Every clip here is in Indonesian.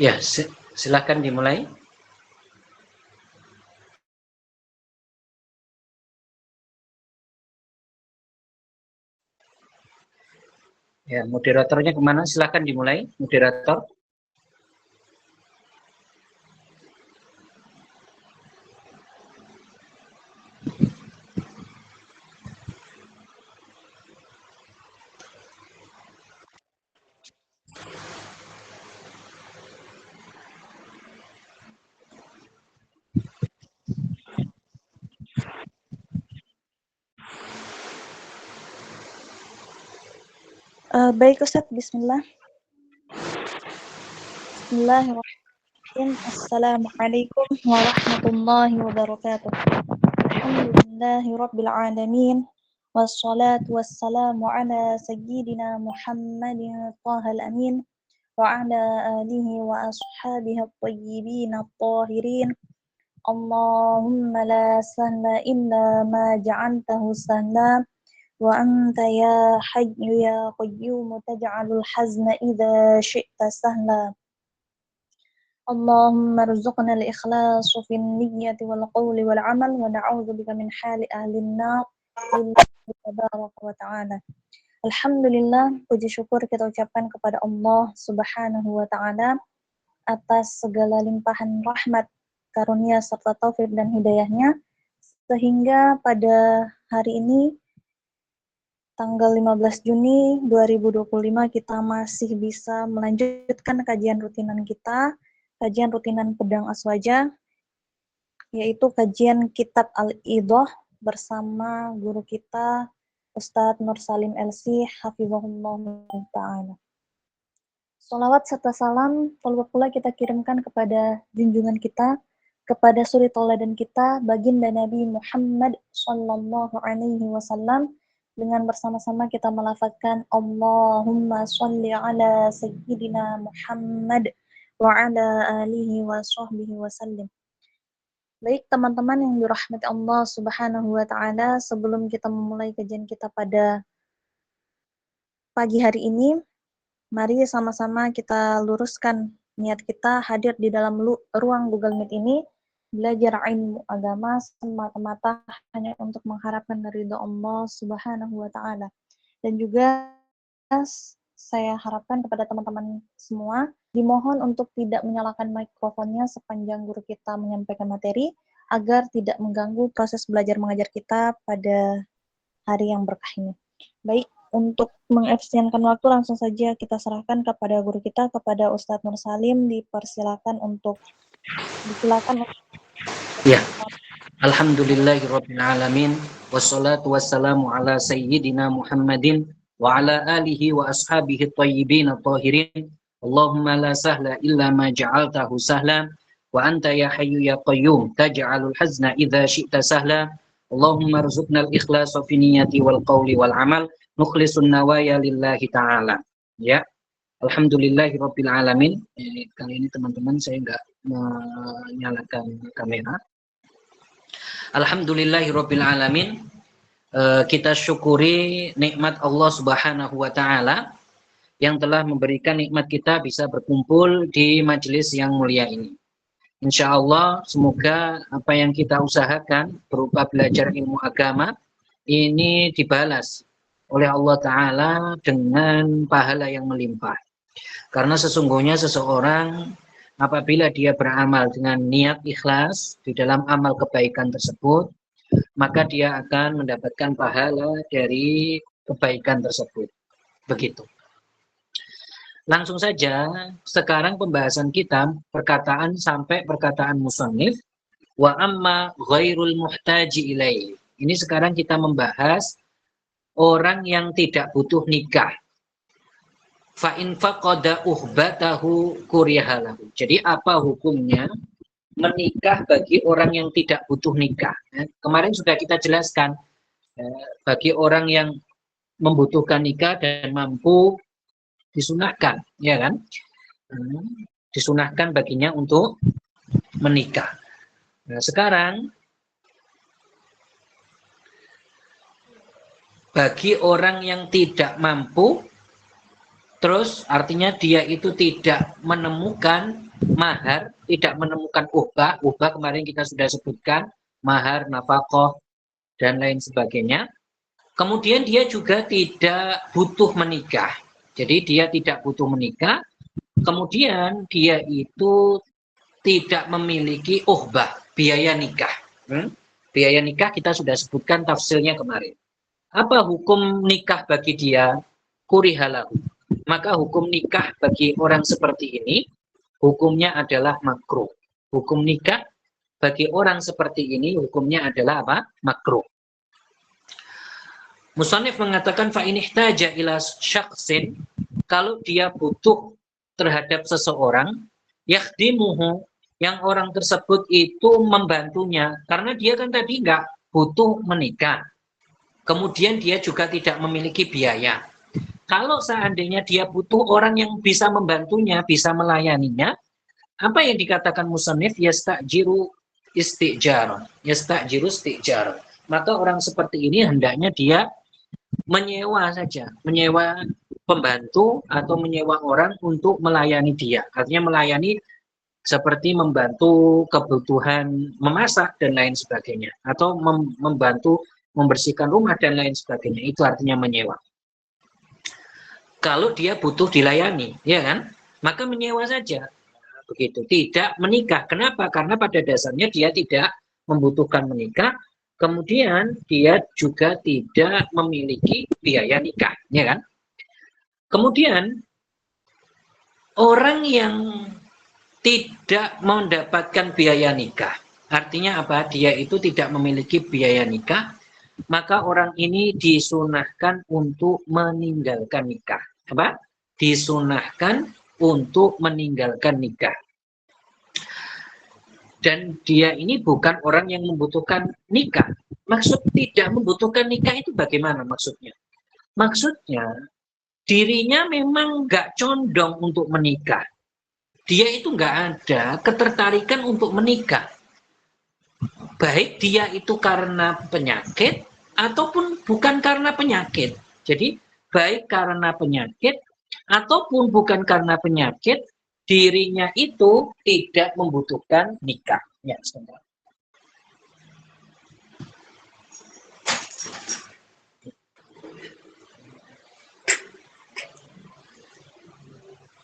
Ya, silakan dimulai. Ya, moderatornya kemana? Silakan dimulai, moderator. Baik Ustaz, bismillah. Bismillahirrahmanirrahim. Assalamualaikum warahmatullahi wabarakatuh. Alhamdulillahi rabbil alamin. Wassalatu wassalamu ala sayyidina Muhammadin Thahal Amin wa ala alihi wa ashabihi at-tayyibin at-tahirin. Allahumma la sahla illa ma ja'altahu sahla wa anta ya hayyu ya qayyum taj'alul hazna idza syi'ta sahla. Allahumma rzuqna al-ikhlasa fin niyyati wal qawli wal amal wa na'udzubika min hali ahlin nar lillahi tabaraka wa ta'ala. Alhamdulillah, puji syukur kita ucapkan kepada Allah Subhanahu wa ta'ala atas segala limpahan rahmat, karunia serta taufik dan hidayahnya, sehingga pada hari ini tanggal 15 Juni 2025 kita masih bisa melanjutkan kajian rutinan kita, kajian rutinan Pedang Aswaja, yaitu kajian Kitab Al-Idah bersama guru kita Ustadz Nur Salim LC Hafizahullah Ta'ala. Salawat serta salam pula kita kirimkan kepada junjungan kita, kepada suri tauladan kita, baginda Nabi Muhammad sallallahu alaihi wasallam, dengan bersama-sama kita melafazkan Allahumma sholli ala sayyidina Muhammad wa ala alihi wa sahbihi wasallim. Baik teman-teman yang dirahmati Allah Subhanahu wa ta'ala, sebelum kita memulai kajian kita pada pagi hari ini, mari sama-sama kita luruskan niat kita hadir di dalam ruang Google Meet ini, belajar ilmu agama semata-mata hanya untuk mengharapkan ridha Allah Subhanahu wa ta'ala. Dan juga saya harapkan kepada teman-teman semua, dimohon untuk tidak menyalakan mikrofonnya sepanjang guru kita menyampaikan materi, agar tidak mengganggu proses belajar mengajar kita pada hari yang berkah ini. Baik, untuk mengefisienkan waktu langsung saja kita serahkan kepada guru kita, kepada Ustadz Nur Salim, dipersilakan untuk Ya. Alhamdulillahirabbil alamin wassalatu wassalamu ala sayyidina Muhammadin wa ala alihi wa ashabihi thayyibin at-tahirin. Allahumma la sahla illa ma ja'altahu sahla wa anta ya hayyu ya qayyum taj'alul hazna idza syi'ta sahla. Allahumma rzuqnal ikhlasa fi niyyati wal qawli wal amal mukhlisun nawaya lillahi ta'ala. Ya. Alhamdulillahirabbil alamin. Kali ini teman-teman saya enggak menyalakan kamera. Alhamdulillahirabbil alamin. Kita syukuri nikmat Allah Subhanahu wa taala yang telah memberikan nikmat kita bisa berkumpul di majelis yang mulia ini. Insya Allah semoga apa yang kita usahakan berupa belajar ilmu agama ini dibalas oleh Allah Ta'ala dengan pahala yang melimpah. Karena sesungguhnya seseorang apabila dia beramal dengan niat ikhlas di dalam amal kebaikan tersebut, maka dia akan mendapatkan pahala dari kebaikan tersebut. Begitu. Langsung saja, sekarang pembahasan kita perkataan sampai perkataan musannif wa amma ghairul muhtaji ilaihi. Ini sekarang kita membahas orang yang tidak butuh nikah. Fa in faqada uhbatahu kurihalahu. Jadi apa hukumnya menikah bagi orang yang tidak butuh nikah? Kemarin sudah kita jelaskan, bagi orang yang membutuhkan nikah dan mampu disunahkan, ya kan? Disunahkan baginya untuk menikah. Nah, sekarang bagi orang yang tidak mampu, terus artinya dia itu tidak menemukan mahar, tidak menemukan uhbah. Uhbah kemarin kita sudah sebutkan, mahar, nafkah, dan lain sebagainya. Kemudian dia juga tidak butuh menikah. Jadi dia tidak butuh menikah. Kemudian dia itu tidak memiliki uhbah, biaya nikah. Biaya nikah kita sudah sebutkan tafsirnya kemarin. Apa hukum nikah bagi dia? Kurihalahu. Maka hukum nikah bagi orang seperti ini, hukumnya adalah makruh. Hukum nikah bagi orang seperti ini, hukumnya adalah apa? Makruh. Musannif mengatakan fa in ihtaja ila syakhsin, kalau dia butuh terhadap seseorang, yakhdimuhu, yang orang tersebut itu membantunya, karena dia kan tadi nggak butuh menikah. Kemudian dia juga tidak memiliki biaya. Kalau seandainya dia butuh orang yang bisa membantunya, bisa melayaninya, apa yang dikatakan musannif? Yastajiru istijaran. Yastajiru istijaran. Maka orang seperti ini hendaknya dia menyewa saja, menyewa pembantu atau menyewa orang untuk melayani dia. Artinya melayani seperti membantu kebutuhan memasak dan lain sebagainya, atau membantu membersihkan rumah dan lain sebagainya. Itu artinya menyewa. Kalau dia butuh dilayani, ya kan? Maka menyewa saja. Begitu. Tidak menikah. Kenapa? Karena pada dasarnya dia tidak membutuhkan menikah. Kemudian dia juga tidak memiliki biaya nikah, ya kan? Kemudian orang yang tidak mendapatkan biaya nikah, artinya apa? Dia itu tidak memiliki biaya nikah, maka orang ini disunahkan untuk meninggalkan nikah. Apa? Disunahkan untuk meninggalkan nikah. Dan dia ini bukan orang yang membutuhkan nikah. Maksud tidak membutuhkan nikah itu bagaimana maksudnya? Maksudnya dirinya memang nggak condong untuk menikah. Dia itu nggak ada ketertarikan untuk menikah. Baik dia itu karena penyakit ataupun bukan karena penyakit. Jadi baik karena penyakit ataupun bukan karena penyakit, dirinya itu tidak membutuhkan nikah. Ya, sebentar.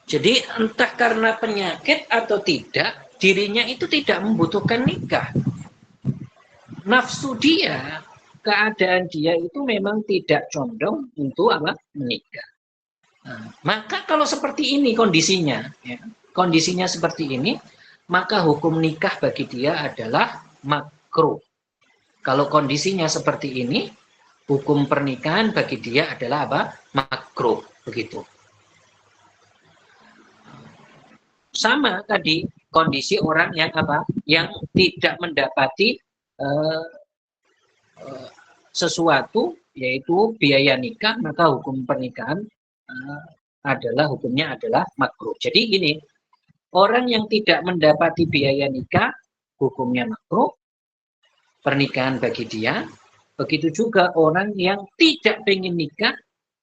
Jadi entah karena penyakit atau tidak, dirinya itu tidak membutuhkan nikah. Nafsu dia, keadaan dia itu memang tidak condong untuk apa? Menikah. Nah, maka kalau seperti ini kondisinya, ya, kondisinya seperti ini, maka hukum nikah bagi dia adalah makruh. Kalau kondisinya seperti ini, hukum pernikahan bagi dia adalah apa? Makruh, begitu. Sama tadi kondisi orang yang apa? Yang tidak mendapati sesuatu, yaitu biaya nikah, maka hukum pernikahan hukumnya adalah makruh. Jadi gini, orang yang tidak mendapati biaya nikah, hukumnya makruh, pernikahan bagi dia. Begitu juga orang yang tidak ingin nikah,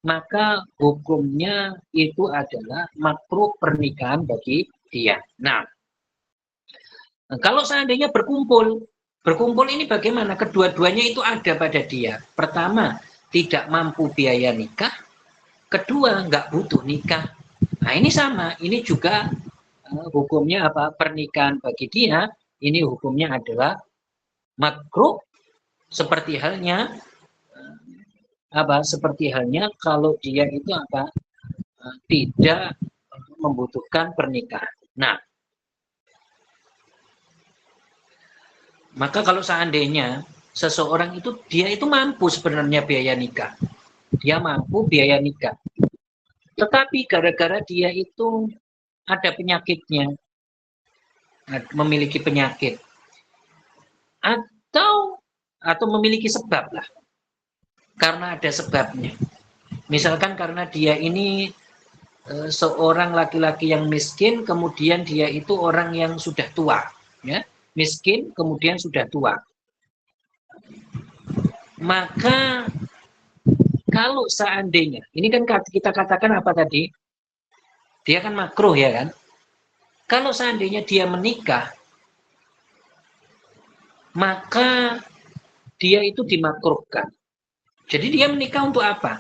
maka hukumnya itu adalah makruh pernikahan bagi dia. Nah, kalau seandainya berkumpul ini bagaimana? Kedua-duanya itu ada pada dia. Pertama, tidak mampu biaya nikah. Kedua, nggak butuh nikah. Nah, ini sama. Ini juga hukumnya apa? Pernikahan bagi dia, ini hukumnya adalah makruh, seperti halnya Seperti halnya kalau dia itu apa? Tidak membutuhkan pernikahan. Nah, maka kalau seandainya seseorang itu dia itu mampu sebenarnya biaya nikah, dia mampu biaya nikah, tetapi gara-gara dia itu ada penyakitnya, memiliki penyakit, atau memiliki sebab lah, karena ada sebabnya. Misalkan karena dia ini seorang laki-laki yang miskin, kemudian dia itu orang yang sudah tua, ya, miskin kemudian sudah tua. Maka kalau seandainya, ini kan kita katakan apa tadi? Dia kan makruh, ya kan? Kalau seandainya dia menikah, maka dia itu dimakruhkan. Jadi dia menikah untuk apa?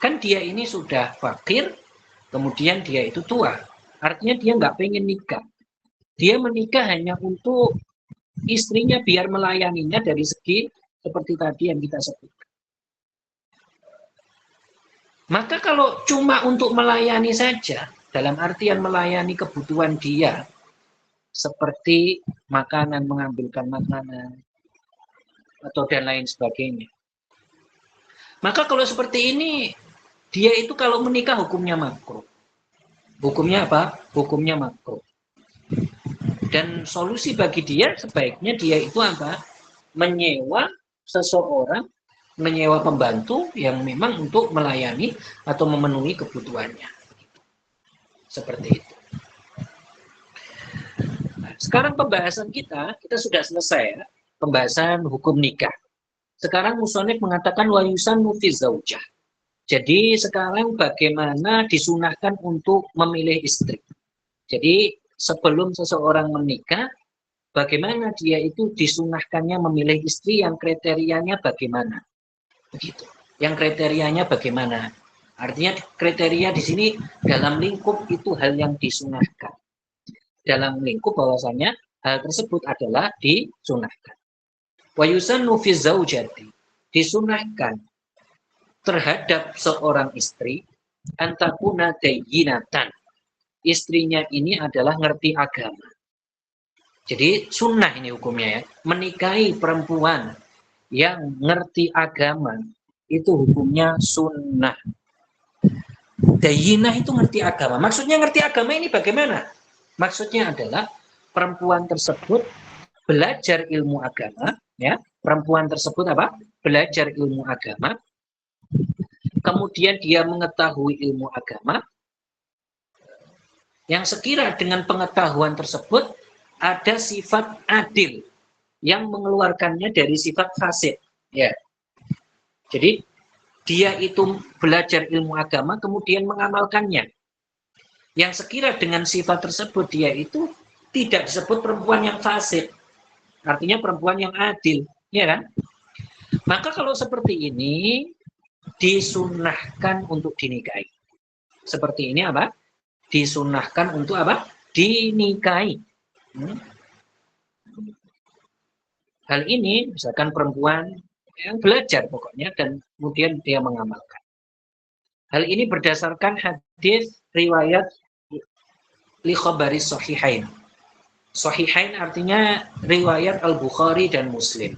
Kan dia ini sudah fakir, kemudian dia itu tua. Artinya dia nggak pengen nikah. Dia menikah hanya untuk istrinya biar melayaninya dari segi seperti tadi yang kita sebut. Maka kalau cuma untuk melayani saja, dalam artian melayani kebutuhan dia, seperti makanan, mengambilkan makanan, atau dan lain sebagainya. Maka kalau seperti ini, dia itu kalau menikah hukumnya makruh. Hukumnya apa? Hukumnya makruh. Dan solusi bagi dia, sebaiknya dia itu apa? Menyewa seseorang, menyewa pembantu yang memang untuk melayani atau memenuhi kebutuhannya. Seperti itu. Nah, sekarang pembahasan kita sudah selesai ya. Pembahasan hukum nikah. Sekarang musonif mengatakan wayusan nufi zaujah. Jadi sekarang bagaimana disunahkan untuk memilih istri. Jadi sebelum seseorang menikah, bagaimana dia itu disunahkannya memilih istri yang kriterianya bagaimana. Begitu. Yang kriterianya bagaimana. Artinya kriteria di sini dalam lingkup itu hal yang disunahkan. Dalam lingkup bahwasanya hal tersebut adalah disunahkan. Wa yusannu fi zaujati, disunahkan terhadap seorang istri antakuna dayyinatan. Istrinya ini adalah ngerti agama. Jadi sunnah ini hukumnya ya. Menikahi perempuan yang ngerti agama itu hukumnya sunnah. Dayyinah itu ngerti agama. Maksudnya ngerti agama ini bagaimana? Maksudnya adalah perempuan tersebut belajar ilmu agama, ya. Perempuan tersebut apa? Belajar ilmu agama. Kemudian dia mengetahui ilmu agama, yang sekira dengan pengetahuan tersebut ada sifat adil yang mengeluarkannya dari sifat fasik. Ya. Jadi dia itu belajar ilmu agama kemudian mengamalkannya. Yang sekira dengan sifat tersebut dia itu tidak disebut perempuan yang fasik. Artinya perempuan yang adil, ya kan? Maka kalau seperti ini disunahkan untuk dinikahi. Seperti ini apa? Disunahkan untuk apa? Dinikahi. Hal ini misalkan perempuan yang belajar pokoknya dan kemudian dia mengamalkan. Hal ini berdasarkan hadis riwayat li khabari sahihain. Sahihain artinya riwayat Al-Bukhari dan Muslim.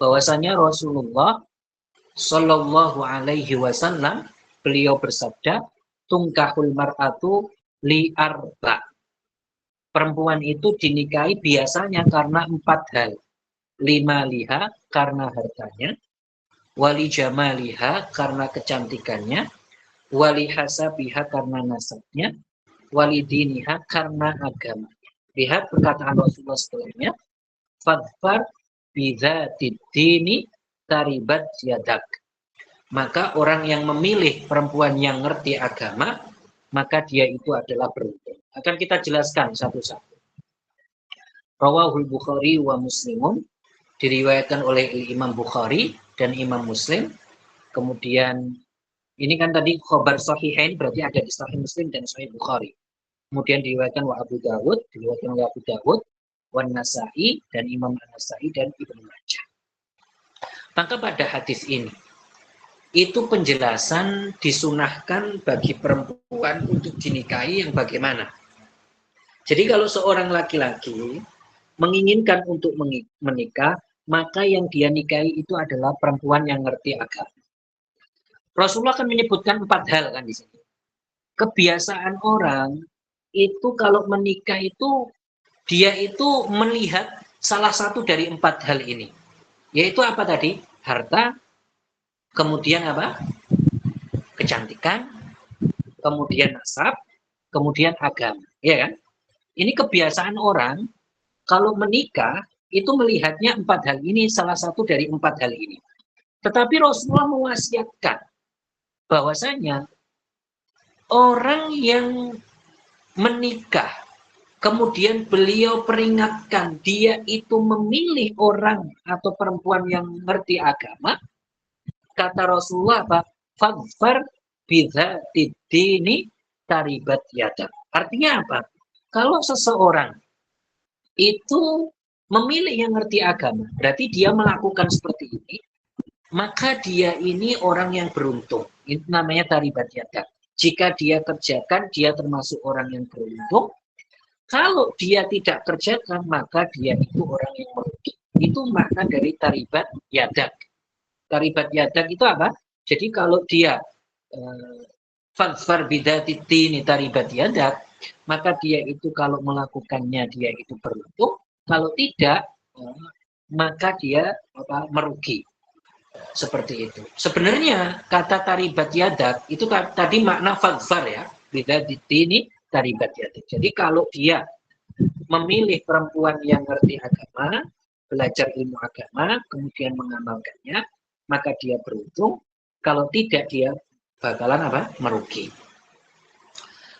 Bahwasanya Rasulullah Shallallahu Alaihi Wasallam beliau bersabda, tungkahul mar'atu li arba. Perempuan itu dinikahi biasanya karena 4 hal. 5 liha karena hartanya, wali jamaliha karena kecantikannya, wali hasabiha karena nasabnya, wali diniha karena agama. Lihat perkataan Rasulullah setelahnya, fadfar bidzatid dini taribat yadak. Maka orang yang memilih perempuan yang ngerti agama, maka dia itu adalah beruntung. Akan kita jelaskan satu-satu. Rawahul Bukhari wa Muslimun, diriwayatkan oleh Imam Bukhari dan Imam Muslim. Kemudian ini kan tadi khabar sahihain berarti ada di Sahih Muslim dan Sahih Bukhari. Kemudian diriwayatkan wa Abu Dawud, diriwayatkan oleh Abu Dawud, wan Nasa'i dan Imam An-Nasa'i dan Ibnu Majah. Maka pada hadis ini itu penjelasan disunahkan bagi perempuan untuk dinikahi yang bagaimana. Jadi kalau seorang laki-laki menginginkan untuk menikah, maka yang dia nikahi itu adalah perempuan yang ngerti agama. Rasulullah akan menyebutkan 4 hal kan di sini. Kebiasaan orang itu kalau menikah itu dia itu melihat salah satu dari 4 hal ini. Yaitu apa tadi? Harta, kemudian apa? Kecantikan, kemudian nasab, kemudian agama. Ya kan? Ini kebiasaan orang kalau menikah itu melihatnya 4 hal ini, salah satu dari 4 hal ini. Tetapi Rasulullah mewasiatkan bahwasanya orang yang menikah, kemudian beliau peringatkan dia itu memilih orang atau perempuan yang ngerti agama, kata Rasulullah apa? Fadfar bidzatid dini taribat yadak. Artinya apa? Kalau seseorang itu memilih yang ngerti agama, berarti dia melakukan seperti ini, maka dia ini orang yang beruntung. Itu namanya taribat yadak. Jika dia kerjakan, dia termasuk orang yang beruntung. Kalau dia tidak kerjakan, maka dia itu orang yang merugi. Itu makna dari taribat yadak. Taribat yadak itu apa? Jadi kalau dia fadfar bidatiti ini taribat yadak, maka dia itu kalau melakukannya dia itu beruntung. Kalau tidak, maka dia merugi. Seperti itu. Sebenarnya kata taribat yadak itu tadi makna fadfar ya. Bidatiti ini taribat yadak. Jadi kalau dia memilih perempuan yang ngerti agama, belajar ilmu agama, kemudian mengamalkannya, maka dia beruntung. Kalau tidak, dia bakalan apa? Merugi.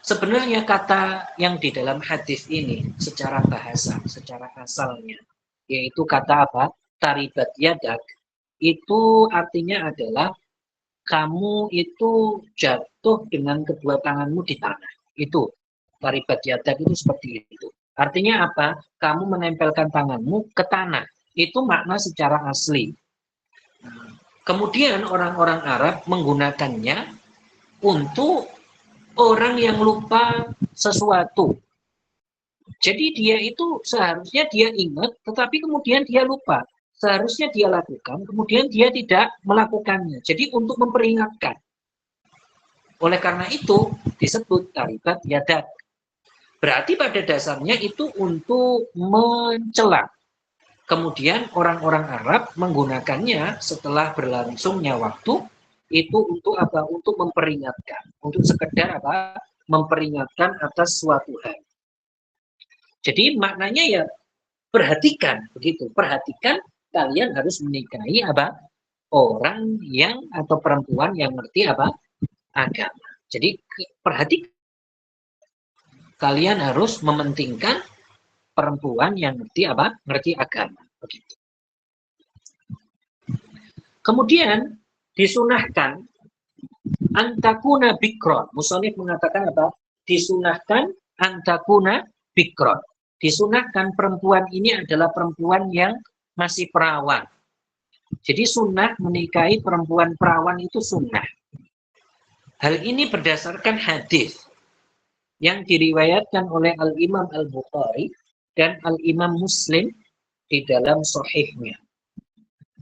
Sebenarnya kata yang di dalam hadis ini secara bahasa, secara asalnya, yaitu kata apa? Taribat yadak, itu artinya adalah kamu itu jatuh dengan kedua tanganmu di tanah. Itu taribat yadak itu seperti itu. Artinya apa? Kamu menempelkan tanganmu ke tanah. Itu makna secara asli. Kemudian orang-orang Arab menggunakannya untuk orang yang lupa sesuatu. Jadi dia itu seharusnya dia ingat, tetapi kemudian dia lupa. Seharusnya dia lakukan, kemudian dia tidak melakukannya. Jadi untuk memperingatkan. Oleh karena itu disebut taribat yadak. Berarti pada dasarnya itu untuk mencela. Kemudian orang-orang Arab menggunakannya setelah berlangsungnya waktu itu untuk apa? Untuk memperingatkan, untuk sekedar apa? Memperingatkan atas suatu hal. Jadi maknanya ya perhatikan begitu. Perhatikan kalian harus menikahi apa? Orang yang atau perempuan yang ngerti apa? Agama. Jadi perhatikan kalian harus mementingkan perempuan yang ngerti apa? Ngerti agama. Begitu. Kemudian disunahkan antakuna bikron. Musonif mengatakan apa? Disunahkan antakuna bikron. Disunahkan perempuan ini adalah perempuan yang masih perawan. Jadi sunnah menikahi perempuan perawan itu sunnah. Hal ini berdasarkan hadis yang diriwayatkan oleh Al-Imam Al-Bukhari dan Al-Imam Muslim di dalam sahihnya.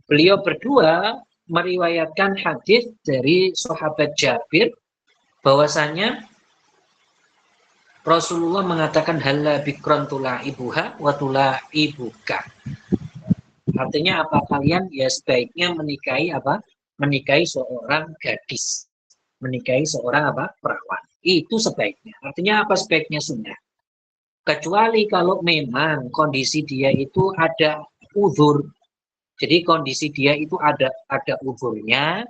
Beliau berdua meriwayatkan hadis dari sahabat Jabir bahwasanya Rasulullah mengatakan halla bikron tulaibuha wa tulaibuka. Artinya apa? Kalian ya sebaiknya menikahi apa? Menikahi seorang gadis. Menikahi seorang apa? Perawan. Itu sebaiknya. Artinya apa sebaiknya sunnah? Kecuali kalau memang kondisi dia itu ada uzur. Jadi kondisi dia itu ada uzurnya,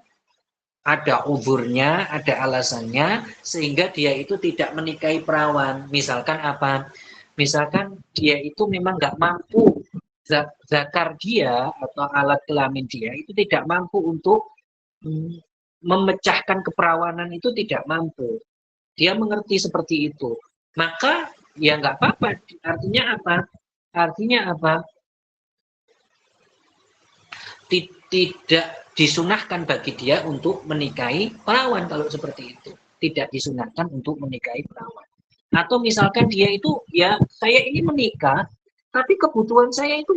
ada alasannya, sehingga dia itu tidak menikahi perawan. Misalkan apa? Misalkan dia itu memang nggak mampu, zakar dia atau alat kelamin dia itu tidak mampu untuk memecahkan keperawanan itu tidak mampu. Dia mengerti seperti itu. Maka ya nggak apa-apa. Artinya apa? Artinya apa? Tidak disunahkan bagi dia untuk menikahi perawan kalau seperti itu. Tidak disunahkan untuk menikahi perawan. Atau misalkan dia itu, ya saya ini menikah, tapi kebutuhan saya itu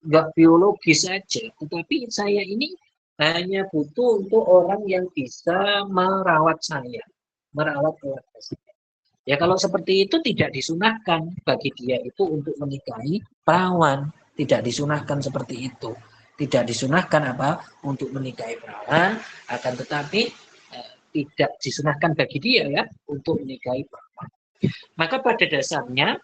nggak biologis saja. Tetapi saya ini hanya butuh untuk orang yang bisa merawat saya. Merawat keluarga saya. Ya kalau seperti itu tidak disunahkan bagi dia itu untuk menikahi perawan. Tidak disunahkan seperti itu. Tidak disunahkan apa untuk menikahi perawan, akan tetapi tidak disunahkan bagi dia ya untuk menikahi perawan. Maka pada dasarnya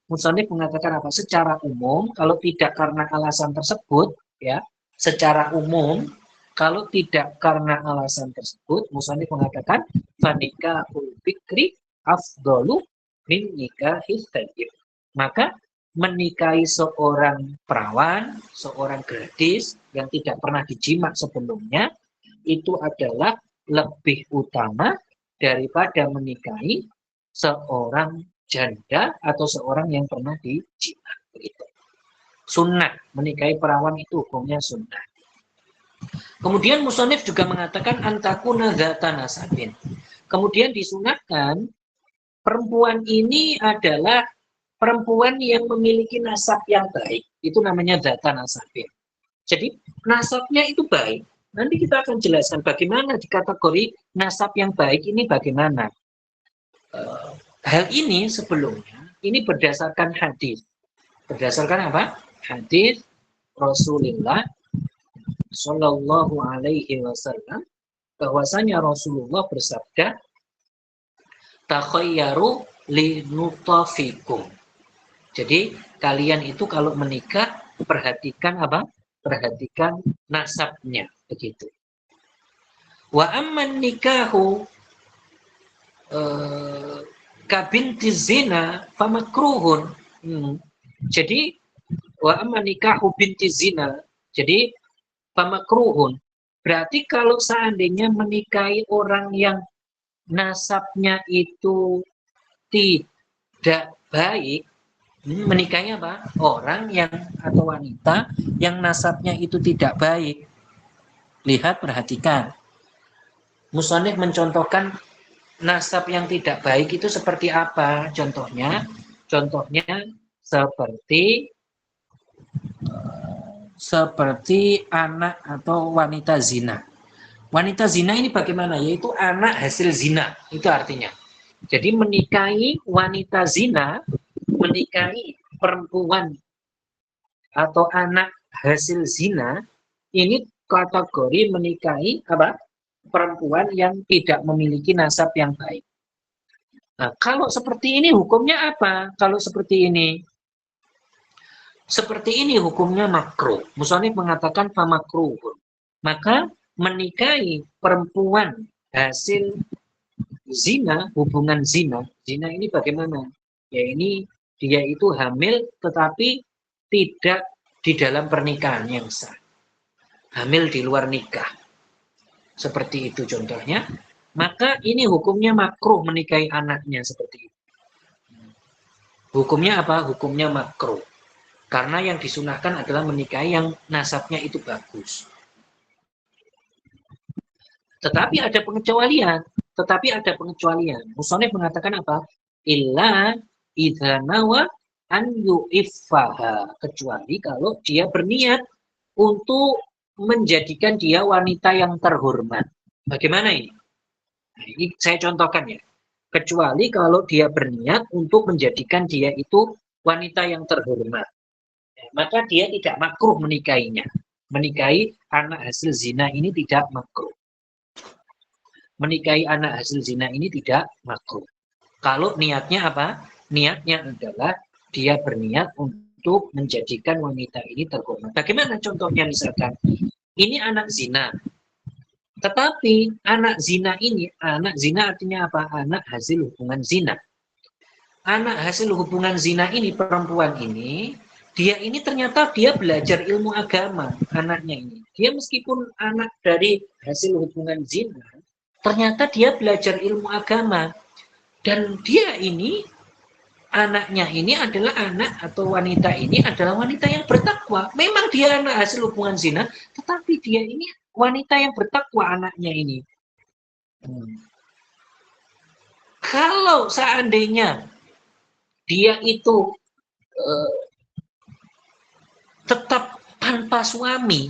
musannif mengatakan apa? Secara umum kalau tidak karena alasan tersebut ya, secara umum kalau tidak karena alasan tersebut musannif mengatakan fanikahul bikri afdalu min nikahis thayyib. Maka menikahi seorang perawan, seorang gadis yang tidak pernah dijimat sebelumnya, itu adalah lebih utama daripada menikahi seorang janda atau seorang yang pernah dijimat. Begitu. Sunnah, menikahi perawan itu hukumnya sunnah. Kemudian musonif juga mengatakan antakuna dzata nasabin. Kemudian disunahkan perempuan ini adalah perempuan yang memiliki nasab yang baik. Itu namanya dzata nasabin. Jadi nasabnya itu baik. Nanti kita akan jelaskan bagaimana di kategori nasab yang baik ini bagaimana. Hal ini sebelumnya, ini berdasarkan hadis. Berdasarkan apa? Hadis Rasulullah Shallallahu Alaihi Wasallam, bahwasanya Rasulullah bersabda, takhayyaru linutafikum. Jadi kalian itu kalau menikah perhatikan apa? Perhatikan nasabnya, begitu. Wa amman nikahu kabinti zina famakruhun. Jadi wa amman nikahu binti zina. Jadi famakruhun. Berarti kalau seandainya menikahi orang yang nasabnya itu tidak baik, menikahnya apa? Orang yang atau wanita yang nasabnya itu tidak baik. Lihat, perhatikan. Musonif mencontohkan nasab yang tidak baik itu seperti apa? Contohnya seperti anak atau wanita zina. Wanita zina ini bagaimana? Yaitu anak hasil zina, itu artinya. Jadi menikahi wanita zina, menikahi perempuan atau anak hasil zina, ini kategori menikahi apa? Perempuan yang tidak memiliki nasab yang baik. Nah, kalau seperti ini hukumnya apa? Kalau seperti ini hukumnya makruh. Musonif mengatakan famakruh. Maka menikahi perempuan hasil zina, hubungan zina ini bagaimana? Ya ini dia itu hamil tetapi tidak di dalam pernikahan yang sah. Hamil di luar nikah. Seperti itu contohnya. Maka ini hukumnya makruh menikahi anaknya seperti itu. Hukumnya apa? Hukumnya makruh. Karena yang disunahkan adalah menikahi yang nasabnya itu bagus. Tetapi ada pengecualian. Musonif mengatakan apa? Illa idza nawa an yu'iffaha. Kecuali kalau dia berniat untuk menjadikan dia wanita yang terhormat. Bagaimana ini? Nah, ini saya contohkan ya. Kecuali kalau dia berniat untuk menjadikan dia itu wanita yang terhormat. Maka dia tidak makruh menikahinya. Menikahi anak hasil zina ini tidak makruh. Menikahi anak hasil zina ini tidak makruh. Kalau niatnya apa? Niatnya adalah dia berniat untuk menjadikan wanita ini terhormat. Bagaimana contohnya misalkan? Ini anak zina. Tetapi anak zina artinya apa? Anak hasil hubungan zina. Anak hasil hubungan zina ini, perempuan ini, dia ini ternyata dia belajar ilmu agama, anaknya ini. Dia meskipun anak dari hasil hubungan zina, ternyata dia belajar ilmu agama. Dan dia ini, anaknya ini adalah anak atau wanita ini adalah wanita yang bertakwa. Memang dia anak hasil hubungan zina, tetapi dia ini wanita yang bertakwa anaknya ini. Kalau seandainya dia itu tetap tanpa suami,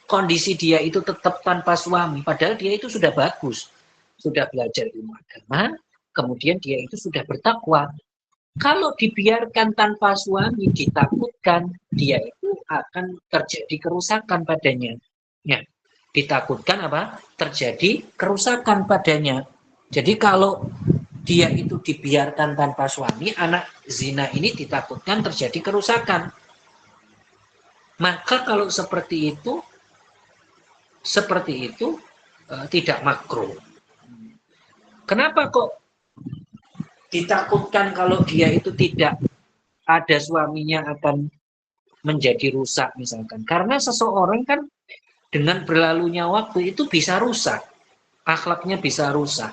kondisi dia itu tetap tanpa suami, padahal dia itu sudah bagus, sudah belajar ilmu agama, kemudian dia itu sudah bertakwa. Kalau dibiarkan tanpa suami, ditakutkan dia itu akan terjadi kerusakan padanya. Ya, ditakutkan apa? Terjadi kerusakan padanya. Jadi kalau dia itu dibiarkan tanpa suami, anak zina ini ditakutkan terjadi kerusakan. Maka kalau seperti itu tidak makruh. Kenapa kok ditakutkan kalau dia itu tidak ada suaminya akan menjadi rusak misalkan? Karena seseorang kan dengan berlalunya waktu itu bisa rusak, akhlaknya bisa rusak.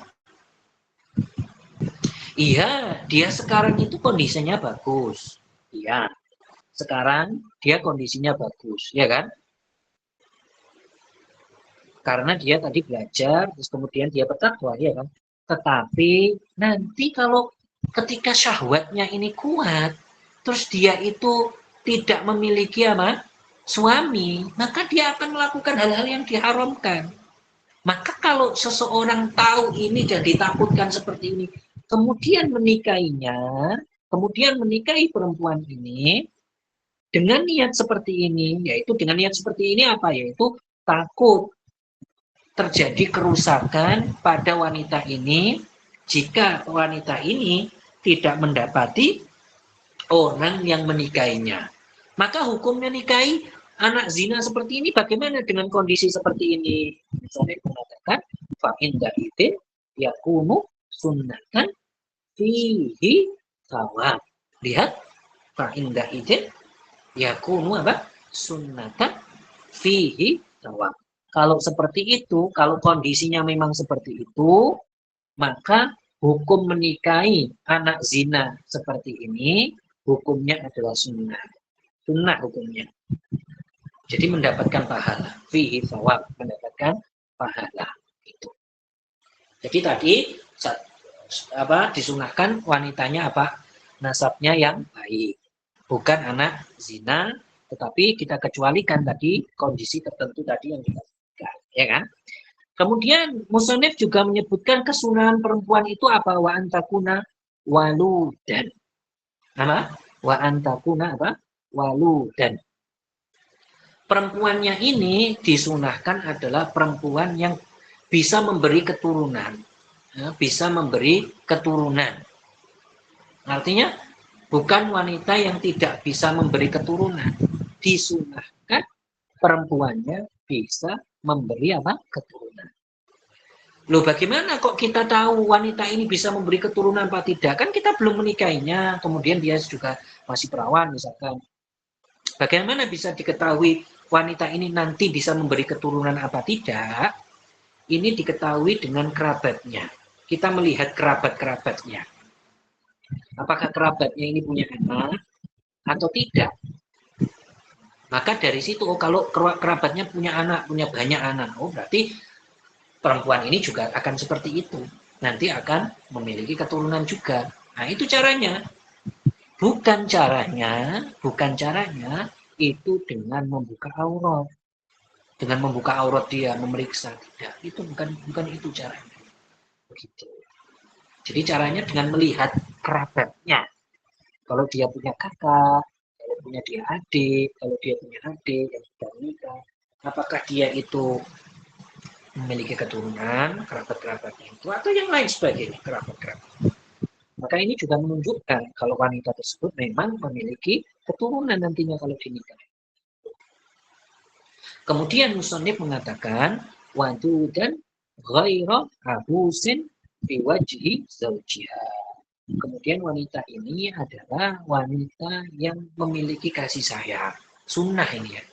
Iya, dia sekarang itu kondisinya bagus. Iya, sekarang dia kondisinya bagus, ya kan? Karena dia tadi belajar, terus kemudian dia bertakwa, ya kan? Tetapi nanti kalau ketika syahwatnya ini kuat, terus dia itu tidak memiliki apa? Suami, maka dia akan melakukan hal-hal yang diharamkan. Maka kalau seseorang tahu ini dan ditakutkan seperti ini, kemudian menikahinya, kemudian menikahi perempuan ini dengan niat seperti ini, yaitu dengan niat seperti ini apa? Yaitu takut terjadi kerusakan pada wanita ini jika wanita ini tidak mendapati orang yang menikahinya. Maka hukum menikahi anak zina seperti ini bagaimana dengan kondisi seperti ini? Misalnya mengatakan fa inda idzin yakunu sunnatan fihi thawab. Lihat fa inda idzin yakunu apa? Sunnatan fihi thawab. Kalau seperti itu, kalau kondisinya memang seperti itu, maka hukum menikahi anak zina seperti ini, hukumnya adalah sunnah. Sunnah hukumnya. Jadi mendapatkan pahala. Fihi thawab, mendapatkan pahala. Itu. Jadi tadi disunahkan wanitanya apa? Nasabnya yang baik. Bukan anak zina, tetapi kita kecualikan tadi kondisi tertentu tadi yang kita sebutkan, ya kan? Kemudian musannif juga menyebutkan kesunahan perempuan itu apa? Wa antakuna waludan. Apa? Wa antakuna apa? Waludan. Perempuannya ini disunahkan adalah perempuan yang bisa memberi keturunan. Ya, bisa memberi keturunan. Artinya bukan wanita yang tidak bisa memberi keturunan. Disunahkan perempuannya bisa memberi apa? Keturunan. Loh bagaimana kok kita tahu wanita ini bisa memberi keturunan apa tidak? Kan kita belum menikahinya, kemudian dia juga masih perawan misalkan. Bagaimana bisa diketahui wanita ini nanti bisa memberi keturunan apa tidak? Ini diketahui dengan kerabatnya. Kita melihat kerabat-kerabatnya. Apakah kerabatnya ini punya anak atau tidak? Maka dari situ, kalau kerabatnya punya anak, punya banyak anak, berarti perempuan ini juga akan seperti itu. Nanti akan memiliki keturunan juga. Nah, itu caranya. Bukan caranya itu dengan membuka aurat. Dengan membuka aurat dia, memeriksa. Tidak, itu bukan itu caranya. Begitu. Jadi caranya dengan melihat kerabatnya. Kalau dia punya kakak, kalau punya dia adik, kalau dia punya adik yang sudah menikah, apakah dia itu memiliki keturunan, kerabat-kerabatnya itu, atau yang lain sebagainya, kerabat-kerabat. Maka ini juga menunjukkan kalau wanita tersebut memang memiliki keturunan nantinya kalau dinikahi. Kemudian musannif mengatakan wadudan ghaira abusin biwajhi zaujiha. Kemudian wanita ini adalah wanita yang memiliki kasih sayang. Sunnah ini ya.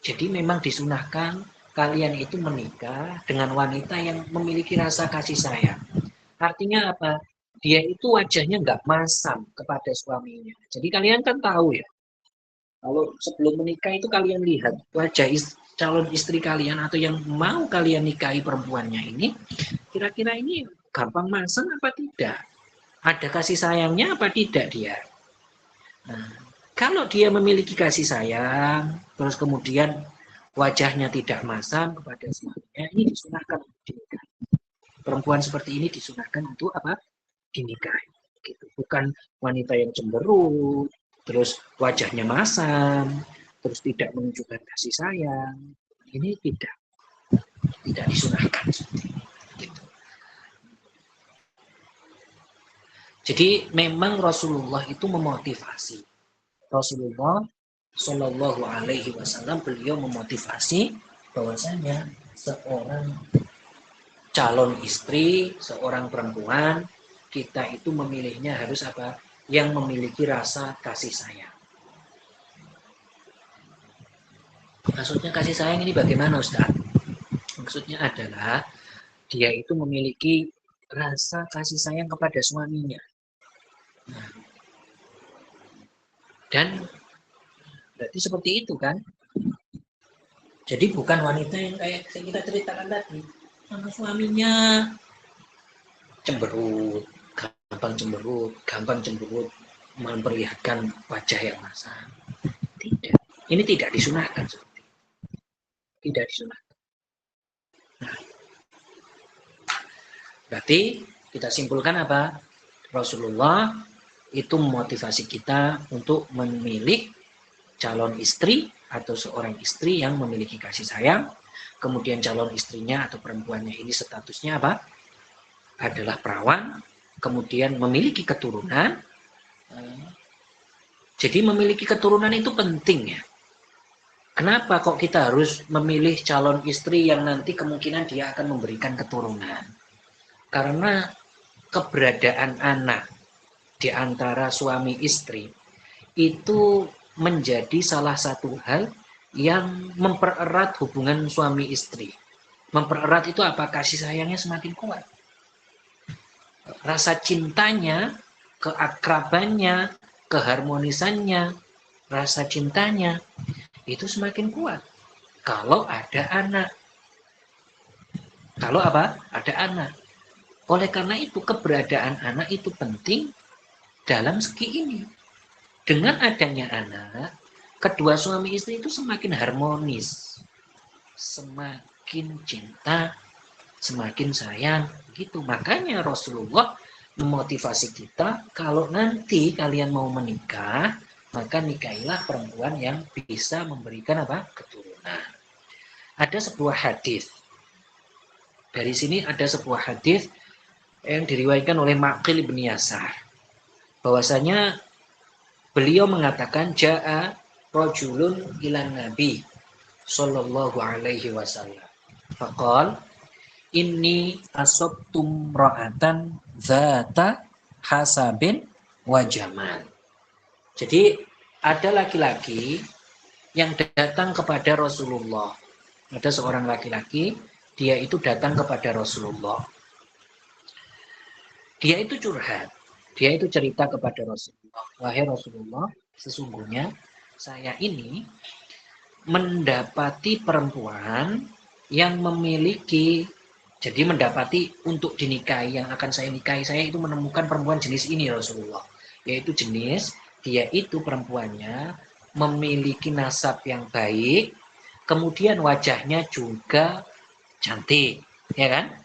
Jadi memang disunahkan kalian itu menikah dengan wanita yang memiliki rasa kasih sayang. Artinya apa? Dia itu wajahnya nggak masam kepada suaminya. Jadi kalian kan tahu ya, kalau sebelum menikah itu kalian lihat wajah calon istri kalian atau yang mau kalian nikahi perempuannya ini, kira-kira ini gampang masam apa tidak? Ada kasih sayangnya apa tidak dia? Nah, kalau dia memiliki kasih sayang, terus kemudian wajahnya tidak masam kepada suaminya, ini disunahkan dinikahi. Perempuan seperti ini disunahkan untuk apa? Dinikahi. Gitu. Bukan wanita yang cemberut, terus wajahnya masam, terus tidak menunjukkan kasih sayang. Ini tidak disunahkan. Gitu. Jadi memang Rasulullah itu memotivasi. Rasulullah Shallallahu Alaihi Wasallam beliau memotivasi bahwasanya seorang calon istri seorang perempuan, kita itu memilihnya harus apa? Yang memiliki rasa kasih sayang. Maksudnya kasih sayang ini bagaimana, Ustaz? Maksudnya adalah dia itu memiliki rasa kasih sayang kepada suaminya. Nah, dan berarti seperti itu kan? Jadi bukan wanita yang kayak kita ceritakan tadi, sama suaminya cemberut, gampang cemberut, memperlihatkan wajah yang masam. Tidak, ini tidak disunahkan. Tidak disunahkan. Nah, berarti kita simpulkan apa? Rasulullah itu memotivasi kita untuk memilih calon istri atau seorang istri yang memiliki kasih sayang. Kemudian calon istrinya atau perempuannya ini statusnya apa? Adalah perawan. Kemudian memiliki keturunan. Jadi memiliki keturunan itu penting ya. Kenapa kok kita harus memilih calon istri yang nanti kemungkinan dia akan memberikan keturunan? Karena keberadaan anak di antara suami istri itu menjadi salah satu hal yang mempererat hubungan suami istri. Mempererat itu apa? Kasih sayangnya semakin kuat. Rasa cintanya, keakrabannya, keharmonisannya, rasa cintanya itu semakin kuat. Kalau ada anak. Kalau apa? Ada anak. Oleh karena itu keberadaan anak itu penting dalam segi ini. Dengan adanya anak, kedua suami istri itu semakin harmonis, semakin cinta, semakin sayang, gitu. Makanya Rasulullah memotivasi kita, kalau nanti kalian mau menikah, maka nikahilah perempuan yang bisa memberikan apa? Keturunan. Ada sebuah hadis. Dari sini ada sebuah hadis yang diriwayatkan oleh Maqil bin Yasar. Bahwasanya beliau mengatakan ja'a rajulun ilan nabi sallallahu alaihi wasallam. Faqal inni asabtum ra'atan dzata hasabin wa jamal. Jadi ada laki-laki yang datang kepada Rasulullah. Ada seorang laki-laki, dia itu datang kepada Rasulullah. Dia itu curhat. Dia itu cerita kepada Rasulullah. Wahai Rasulullah, sesungguhnya saya ini mendapati perempuan yang memiliki, jadi mendapati untuk dinikahi, yang akan saya nikahi, saya itu menemukan perempuan jenis ini Rasulullah. Yaitu jenis, dia itu perempuannya memiliki nasab yang baik, kemudian wajahnya juga cantik, ya kan?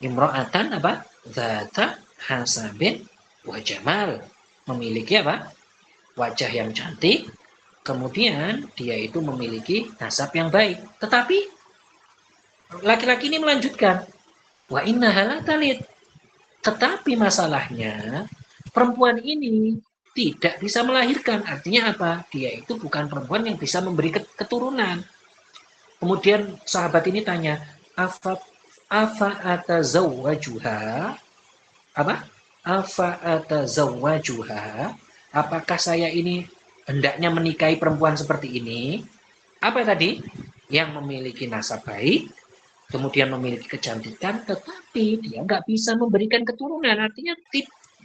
Imro'atan apa? Zata hasabin wa jamal. Memiliki apa? Wajah yang cantik, kemudian dia itu memiliki nasab yang baik. Tetapi laki-laki ini melanjutkan, wa innaha talid. Tetapi masalahnya perempuan ini tidak bisa melahirkan. Artinya apa? Dia itu bukan perempuan yang bisa memberi keturunan. Kemudian sahabat ini tanya, afa atazawwajuha? Apa? Afa atazawwajuha? Apakah saya ini hendaknya menikahi perempuan seperti ini? Apa tadi? Yang memiliki nasab baik, kemudian memiliki kecantikan, tetapi dia nggak bisa memberikan keturunan. Artinya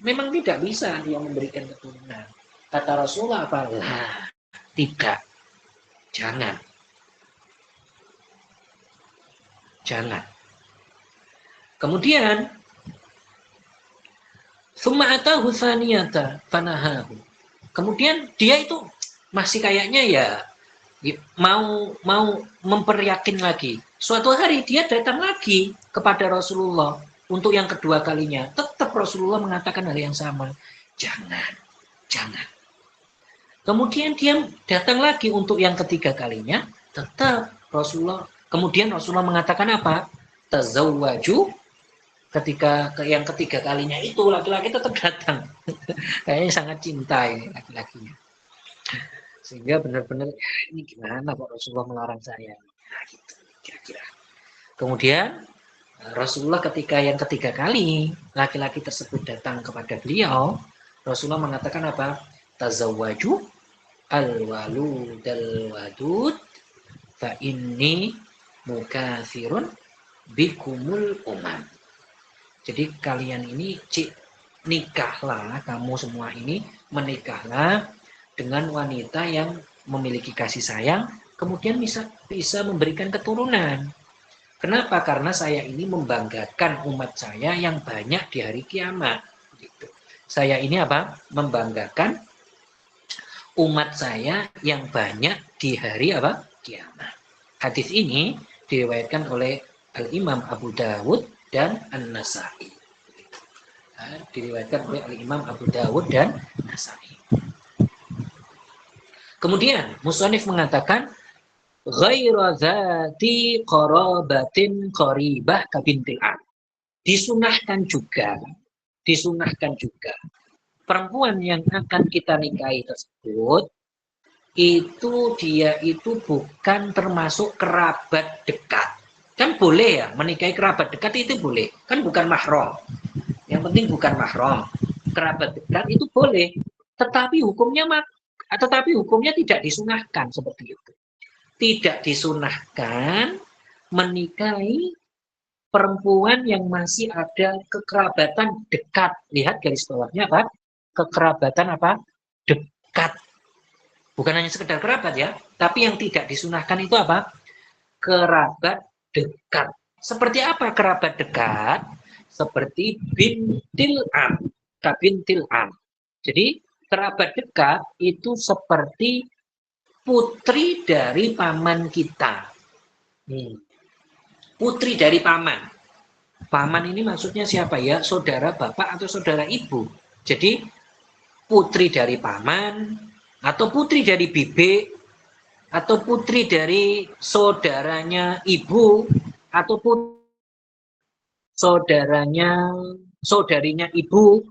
memang tidak bisa dia memberikan keturunan. Kata Rasulullah apa? Lah, tidak. Jangan. Jangan. Kemudian summa atahu tsaniyata fanahahu. Kemudian dia itu masih kayaknya ya mau memperyakin lagi. Suatu hari dia datang lagi kepada Rasulullah untuk yang kedua kalinya. Tetap Rasulullah mengatakan hal yang sama. Jangan, jangan. Kemudian dia datang lagi untuk yang ketiga kalinya. Tetap Kemudian Rasulullah mengatakan apa? Tazawwaju. Ketika yang ketiga kalinya itu laki-laki tetap datang. Kayaknya sangat cinta ini laki-lakinya. Sehingga benar-benar ini gimana kok Rasulullah melarang saya. Nah, gitu kira-kira. Kemudian Rasulullah ketika yang ketiga kali laki-laki tersebut datang kepada beliau, Rasulullah mengatakan apa? Tazawwaju al-walud al-wadud fa inni mukatsirun bikumul umam. Jadi kalian ini nikahlah, kamu semua ini menikahlah dengan wanita yang memiliki kasih sayang, kemudian bisa memberikan keturunan. Kenapa? Karena saya ini membanggakan umat saya yang banyak di hari kiamat. Gitu. Saya ini apa? Membanggakan umat saya yang banyak di hari apa? Kiamat. Hadis ini diriwayatkan oleh Al-Imam Abu Dawud dan An-Nasai. Diriwayatkan oleh Al-Imam Abu Dawud dan Nasai. Kemudian musannif mengatakan ghaira dzati qarabatin qaribah kabintil am. Disunahkan juga perempuan yang akan kita nikahi tersebut dia itu bukan termasuk kerabat dekat. Kan boleh ya menikahi kerabat dekat itu boleh, kan bukan mahram. Yang penting bukan mahram. Kerabat dekat itu boleh, tetapi hukumnya tidak disunahkan seperti itu. Tidak disunahkan menikahi perempuan yang masih ada kekerabatan dekat. Lihat garis bawahnya apa? Kekerabatan apa? Dekat. Bukan hanya sekedar kerabat ya, tapi yang tidak disunahkan itu apa? Kerabat dekat. Seperti apa kerabat dekat? Seperti bintil am, kabintil am. Jadi kerabat dekat itu seperti putri dari paman kita. Putri dari paman. Paman ini maksudnya siapa ya? Saudara bapak atau saudara ibu. Jadi putri dari paman atau putri dari bibi atau putri dari saudaranya ibu atau saudarinya ibu.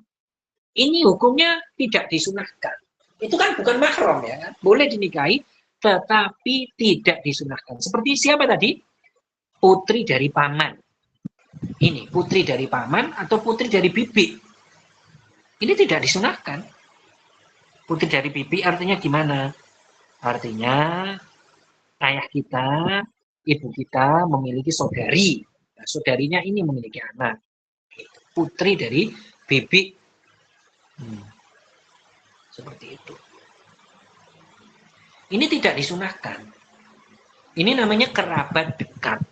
Ini hukumnya tidak disunahkan. Itu kan bukan mahram ya, kan? Boleh dinikahi, tetapi tidak disunahkan. Seperti siapa tadi? Putri dari paman. Ini putri dari paman atau putri dari bibi. Ini tidak disunahkan. Putri dari bibi artinya gimana? Artinya ayah kita, ibu kita memiliki saudari. Nah, saudarinya ini memiliki anak. Putri dari bibi. Seperti itu. Ini tidak disunahkan. Ini namanya kerabat dekat.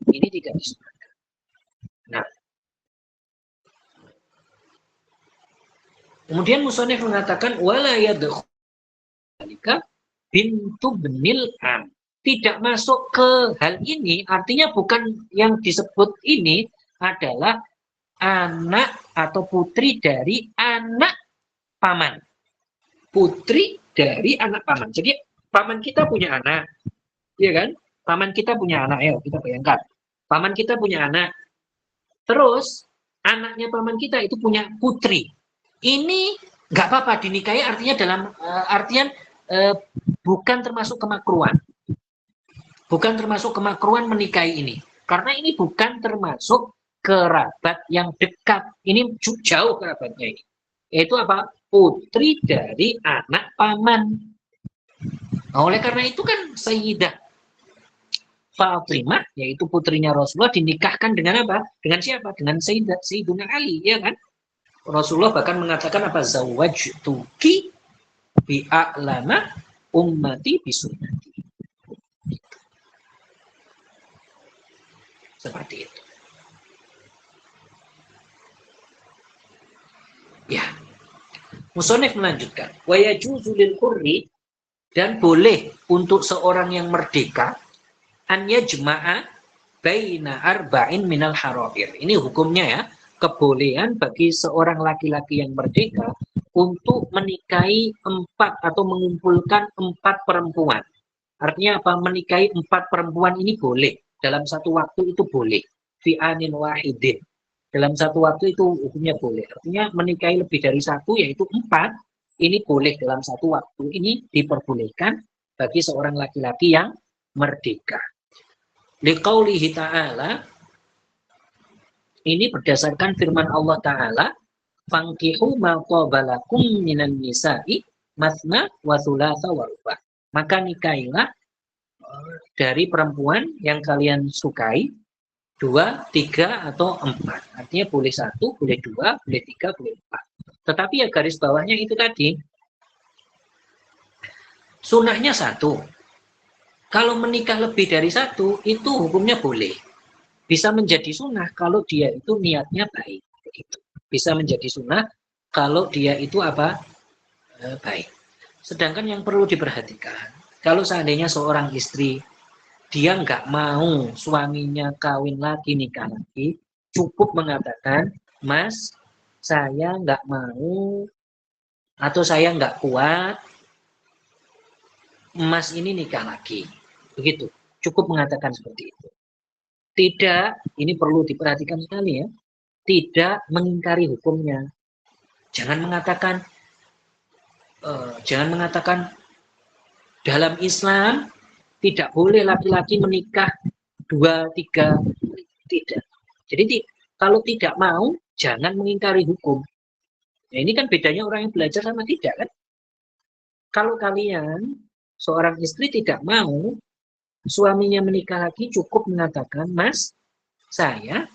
Ini tidak disunahkan. Nah, kemudian musannif mengatakan wala yadkhulika bintu benil am. Tidak masuk ke hal ini, artinya bukan yang disebut ini adalah anak atau putri dari anak paman. Putri dari anak paman. Jadi paman kita punya anak, iya kan? Paman kita punya anak, ya kita bayangkan. Paman kita punya anak, terus anaknya paman kita itu punya putri. Ini nggak apa-apa dinikahi, artinya dalam artian bukan termasuk kemakruhan. Bukan termasuk kemakruhan menikahi ini. Karena ini bukan termasuk kerabat yang dekat. Ini jauh kerabatnya ini. Yaitu apa? Putri dari anak paman. Nah, oleh karena itu kan Sayyidah Fatimah, yaitu putrinya Rasulullah, dinikahkan dengan apa? Dengan siapa? Dengan Sayyidina Ali, ya kan? Rasulullah bahkan mengatakan apa? Zawwajtuki bi'a'lama ummati bisunnati. Seperti itu. Ya. Musannif melanjutkan, wa yajuzu lil hurri, dan boleh untuk seorang yang merdeka an yajma'a baina arba'in minal harair. Ini hukumnya ya, kebolehan bagi seorang laki-laki yang merdeka untuk menikahi 4 atau mengumpulkan 4 perempuan. Artinya apa? Menikahi 4 perempuan ini boleh. Dalam satu waktu itu boleh. Fi anin wahidin. Dalam satu waktu itu hukumnya boleh. Artinya menikahi lebih dari 1, yaitu 4, ini boleh dalam satu waktu. Ini diperbolehkan bagi seorang laki-laki yang merdeka. Liqaulihi ta'ala, Ini berdasarkan firman Allah Ta'ala, "Fankihu ma qabalakum minan nisa'i masna wa thulatha wa ruba'." Maka nikahilah dari perempuan yang kalian sukai, 2, 3, atau 4. Artinya boleh 1, boleh 2, boleh 3, boleh 4. Tetapi ya garis bawahnya itu tadi, sunnahnya 1. Kalau menikah lebih dari 1, itu hukumnya boleh. Bisa menjadi sunnah kalau dia itu niatnya baik. Begitu. Bisa menjadi sunnah kalau dia itu apa? Baik. Sedangkan yang perlu diperhatikan, kalau seandainya seorang istri, dia nggak mau suaminya kawin lagi, nikah lagi, cukup mengatakan, "Mas, saya nggak mau atau saya nggak kuat, Mas ini nikah lagi." Begitu. Cukup mengatakan seperti itu. Tidak, ini perlu diperhatikan sekali ya, tidak mengingkari hukumnya. Jangan mengatakan dalam Islam tidak boleh laki-laki menikah 2, 3, tidak. Jadi kalau tidak mau, jangan mengingkari hukum. Nah, ini kan bedanya orang yang belajar sama tidak kan. Kalau kalian, seorang istri tidak mau suaminya menikah lagi, cukup mengatakan, "Mas, saya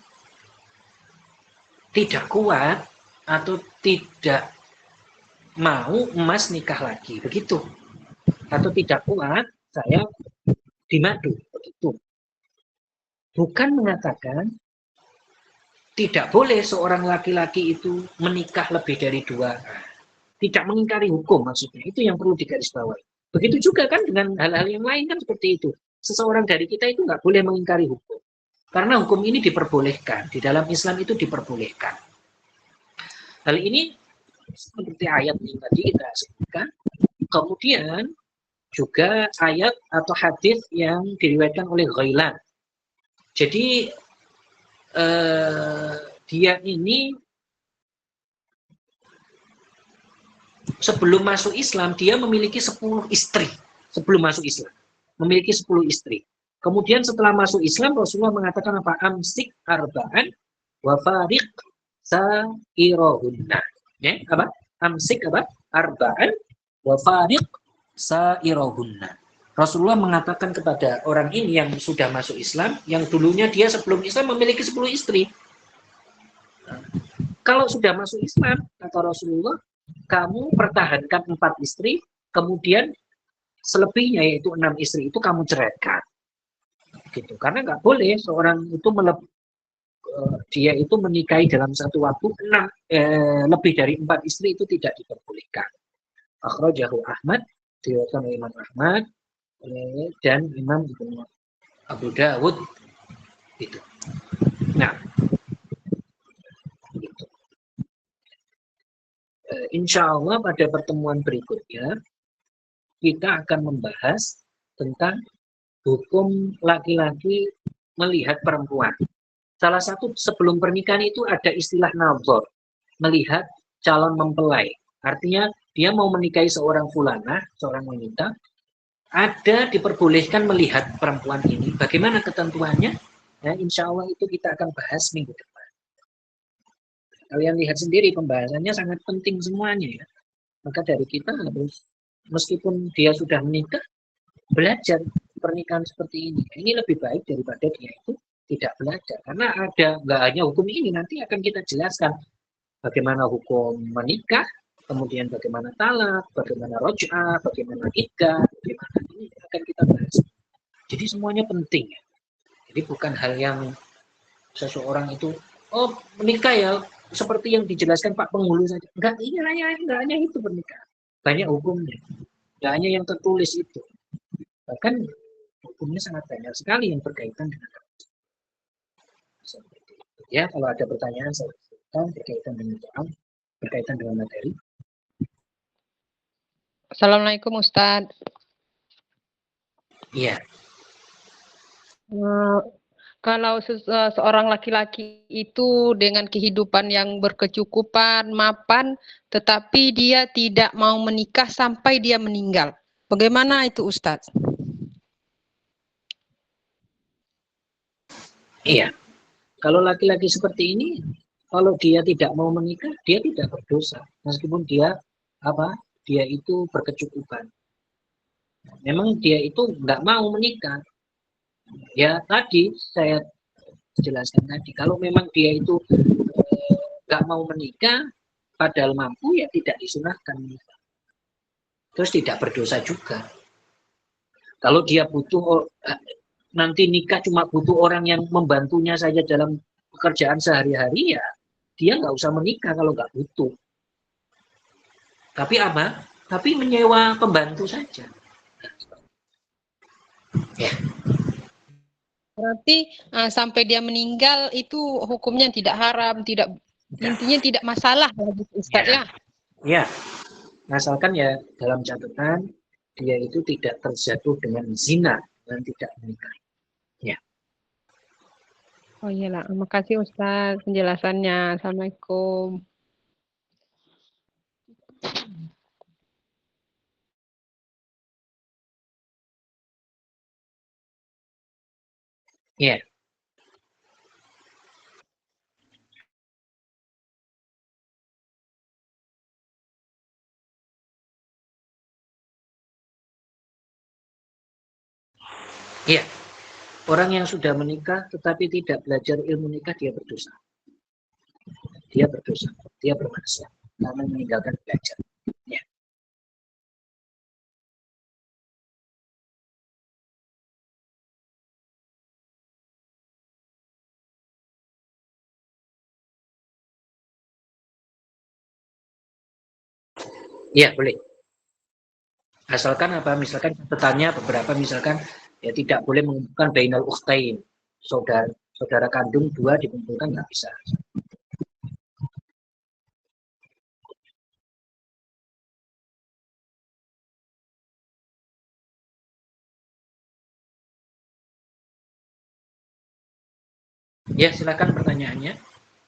tidak kuat atau tidak mau Mas nikah lagi." Begitu. Atau tidak kuat, saya dimadu. Begitu. Bukan mengatakan tidak boleh seorang laki-laki itu menikah lebih dari 2. Tidak mengingkari hukum maksudnya. Itu yang perlu digarisbawahi. Begitu juga kan dengan hal-hal yang lain kan seperti itu. Seseorang dari kita itu nggak boleh mengingkari hukum. Karena hukum ini diperbolehkan. Di dalam Islam itu diperbolehkan. Hal ini seperti ayat yang tadi kita sebutkan. Kemudian juga ayat atau hadis yang diriwayatkan oleh Ghailan. Jadi dia ini sebelum masuk Islam dia memiliki 10 istri. Sebelum masuk Islam memiliki 10 istri. Kemudian setelah masuk Islam Rasulullah mengatakan apa? Amsik arba'an wa fariq sa'irohunna. Ya, apa? Amsik apa? Arba'an wa fariq sa'irohunna. Rasulullah mengatakan kepada orang ini yang sudah masuk Islam, yang dulunya dia sebelum Islam memiliki 10 istri. Kalau sudah masuk Islam, kata Rasulullah, kamu pertahankan 4 istri, kemudian selebihnya yaitu 6 istri itu kamu ceraikan. Gitu. Karena nggak boleh seorang itu dia itu menikahi dalam satu waktu lebih dari 4 istri, itu tidak diperbolehkan. Akhrajahu Ahmad, diriwayatkan oleh Imam Ahmad dan Imam Abu Dawud. Gitu. Nah, gitu. Insya Allah pada pertemuan berikutnya kita akan membahas tentang hukum laki-laki melihat perempuan. Salah satu sebelum pernikahan itu ada istilah nazar, melihat calon mempelai. Artinya dia mau menikahi seorang fulanah, seorang wanita, ada diperbolehkan melihat perempuan ini. Bagaimana ketentuannya? Ya, insya Allah itu kita akan bahas minggu depan. Kalian lihat sendiri pembahasannya sangat penting semuanya ya. Maka dari kita harus, meskipun dia sudah menikah, belajar pernikahan seperti ini. Ini lebih baik daripada dia itu tidak belajar. Karena ada, nggak hanya hukum ini, nanti akan kita jelaskan bagaimana hukum menikah, kemudian bagaimana talak, bagaimana roj'ah, bagaimana iddah, bagaimana ini akan kita bahas. Jadi semuanya penting. Jadi bukan hal yang seseorang itu, oh menikah ya seperti yang dijelaskan Pak Penghulu saja. Enggak hanya itu pernikahan. Banyak hukumnya. Enggak hanya yang tertulis itu. Bahkan hukumnya sangat banyak sekali yang berkaitan dengan ya. Kalau ada pertanyaan saya berkaitan dengan soal, berkaitan dengan materi. Assalamualaikum Ustadz. Iya. Kalau seorang laki-laki itu dengan kehidupan yang berkecukupan, mapan, tetapi dia tidak mau menikah sampai dia meninggal. Bagaimana itu Ustadz? Iya. Kalau laki-laki seperti ini, kalau dia tidak mau menikah, dia tidak berdosa. Meskipun dia dia itu berkecukupan. Memang dia itu nggak mau menikah. Ya tadi saya jelaskan tadi, kalau memang dia itu nggak mau menikah, padahal mampu, ya tidak disunahkan. Terus tidak berdosa juga. Kalau dia butuh nanti nikah cuma butuh orang yang membantunya saja dalam pekerjaan sehari-hari, ya dia nggak usah menikah kalau nggak butuh. Tapi Tapi menyewa pembantu saja. Ya. Berarti sampai dia meninggal itu hukumnya tidak haram, intinya tidak masalah ya Ustaz ya. Ya, asalkan ya dalam catatan dia itu tidak terjatuh dengan zina dan tidak menikah. Ya. Oh iyalah, makasih Ustaz penjelasannya. Assalamualaikum. Ya. Ya. Orang yang sudah menikah tetapi tidak belajar ilmu nikah, dia berdosa. Dia berdosa. Dia bermaksiat karena meninggalkan belajar. Ya. Ya, boleh. Asalkan misalkan catatannya beberapa, misalkan ya tidak boleh mengumpulkan bainal ukhtain, saudara kandung dua dikumpulkan, nggak bisa. Ya, silakan pertanyaannya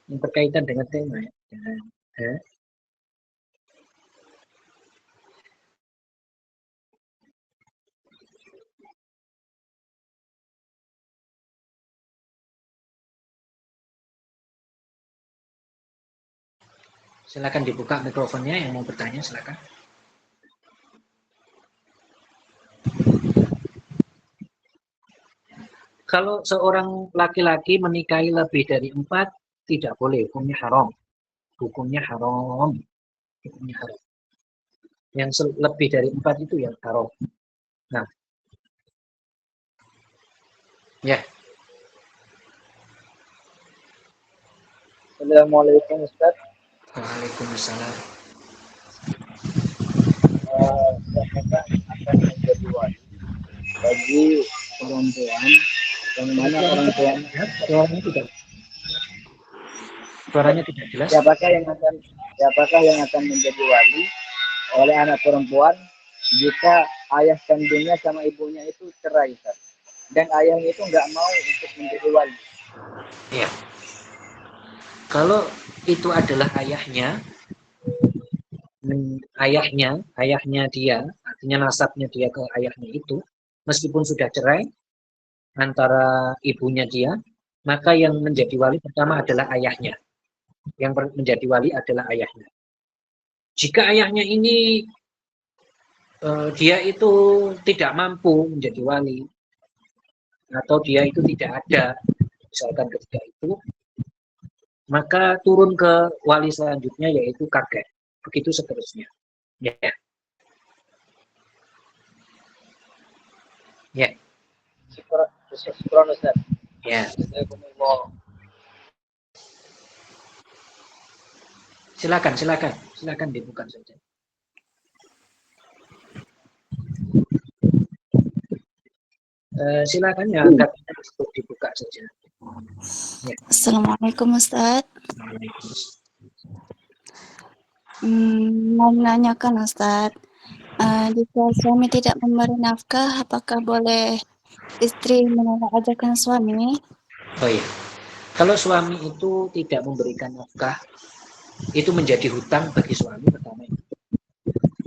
yang berkaitan dengan tema ya. Silakan dibuka mikrofonnya yang mau bertanya, silakan. Kalau seorang laki-laki menikahi lebih dari 4, tidak boleh, hukumnya haram. Hukumnya haram. Hukumnya haram. Yang lebih dari 4 itu yang haram. Nah, ya. Assalamualaikum Ustaz. Waalaikumsalam. Apakah akan menjadi wali bagi perempuan yang mana orang tuanya Suaranya tidak jelas. Siapakah yang akan menjadi wali oleh anak perempuan jika ayah kandungnya sama ibunya itu cerai, Ustaz? Dan ayahnya itu nggak mau untuk menjadi wali. Ya. Kalau itu adalah ayahnya dia, artinya nasabnya dia ke ayahnya itu, meskipun sudah cerai antara ibunya dia, maka yang menjadi wali pertama adalah ayahnya. Yang menjadi wali adalah ayahnya. Jika ayahnya ini dia itu tidak mampu menjadi wali, atau dia itu tidak ada, misalkan ketika itu, maka turun ke wali selanjutnya, yaitu kakek. Begitu seterusnya. Ya. Ya. Syukran Ustaz. Ya. Silakan dibuka saja. Silakan ya, angkatnya dibuka saja. Ya. Assalamualaikum Ustaz. Mau menanyakan Ustaz, jika suami tidak memberi nafkah, apakah boleh istri menolak ajakan suami? Oh iya, kalau suami itu tidak memberikan nafkah, itu menjadi hutang bagi suami pertama.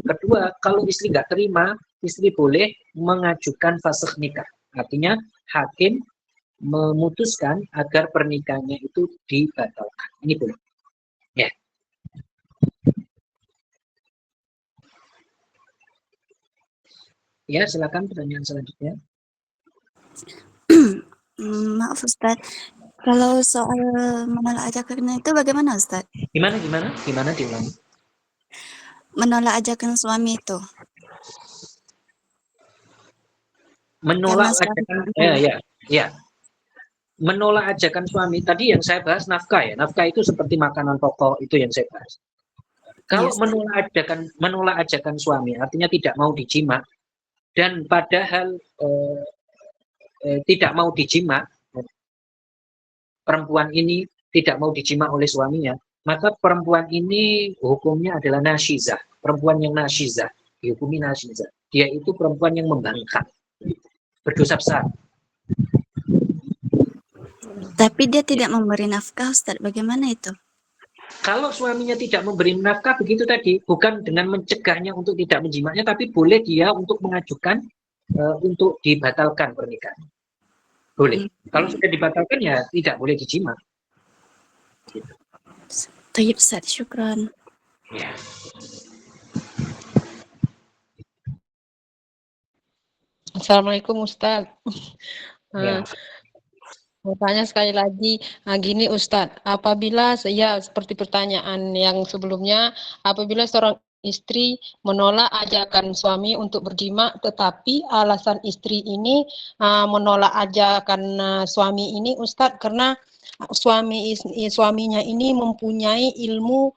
Kedua, kalau istri nggak terima, istri boleh mengajukan fasakh nikah. Artinya hakim memutuskan agar pernikahannya itu dibatalkan. Ini boleh. Ya. Ya, silakan pertanyaan selanjutnya. Maaf Ustaz, kalau soal menolak ajakan itu bagaimana Ustaz? Gimana diulangi? Menolak ajakan suami itu. Menolak masalah ajakan, itu. ya. Menolak ajakan suami tadi yang saya bahas nafkah ya. Nafkah itu seperti makanan pokok, itu yang saya bahas. Kalau Ustaz. menolak ajakan suami artinya tidak mau dijima dan padahal tidak mau dijima, perempuan ini tidak mau dijima oleh suaminya, maka perempuan ini hukumnya adalah nasyizah. Perempuan yang nasyizah, dihukumi nasyizah. Dia itu perempuan yang membangkang, berdosa besar. Tapi dia tidak memberi nafkah Ustaz, bagaimana itu? Kalau suaminya tidak memberi nafkah begitu tadi, bukan dengan mencegahnya untuk tidak menjimanya, tapi boleh dia untuk mengajukan untuk dibatalkan pernikahan. Boleh. Kalau sudah dibatalkan ya tidak boleh dijima. Gitu. Tayyib Ustaz, syukran. Ya. Assalamualaikum Ustaz. Ya. Mau tanya sekali lagi, gini Ustadz, apabila seperti pertanyaan yang sebelumnya, apabila seorang istri menolak ajakan suami untuk berjima, tetapi alasan istri ini menolak ajakan suami ini Ustadz karena suaminya ini mempunyai ilmu